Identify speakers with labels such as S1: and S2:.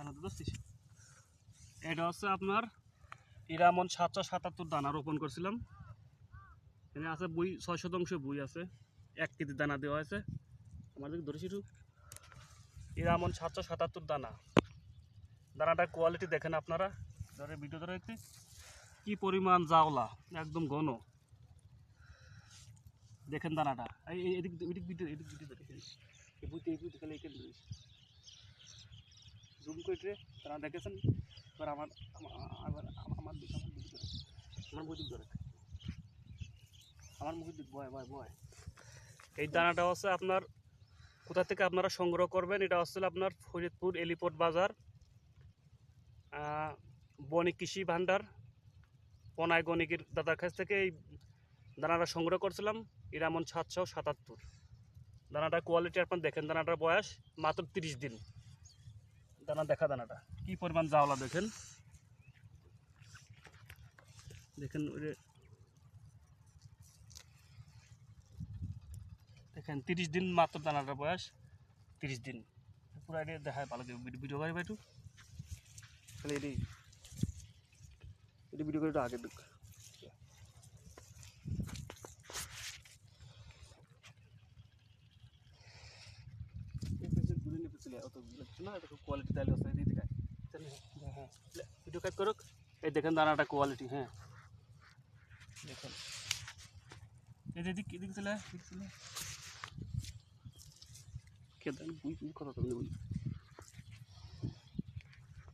S1: দানাতে ধরছিস। এটা হচ্ছে আপনার ইরামন 777 দানা রোপণ করছিলাম। এখানে আছে বই 6 শতাংশ বই আছে, 1 কেজি দানা দেওয়া হয়েছে। আমার দিকে ধরেছি একটু। ইরামন 777 দানা। দানাটার কোয়ালিটি দেখেন আপনারা, ধরে ভিডিও ধরে একটু কি পরিমাণ জাওলা, একদম ঘন। দেখেন দানাটা, এদিক ভিডিও ধরে এই বুঝতে খালি এখানে ধরিস জুম করে দানা দেখেছেন। এবার আমার মুখ ধরে আমার মুখের দিক বয় বয় বয়। এই দানাটা হচ্ছে আপনার কোথা থেকে আপনারা সংগ্রহ করবেন, এটা হচ্ছে আপনার ফরিদপুর এলিপোর্ট বাজার, বণিক কৃষি ভান্ডার, পনায় গণিকের দাদার কাছ থেকে এই দানাটা সংগ্রহ করছিলাম। ইরামন 777 দানাটার কোয়ালিটি আপনার দেখেন। দানাটার বয়স মাত্র 30 দিন। দানা দেখা, দানাটা কি পরিমাণ জাওলা দেখেন। দেখেন দেখেন 30 দিন মাত্র দানাটার বয়স, 30 দিন। পুরো এটা দেখায় ভালো ভিডিও করে একটু খালি এটি ভিডিও করে একটু আগে ঢুক। কোয়ালিটি তাহলে হ্যাঁ ভিডিও কাট করুক। এই দেখেন দানাটা কোয়ালিটি। হ্যাঁ দেখেন এদিক এদিক চলে কে দেন বুঝ কথা বলি।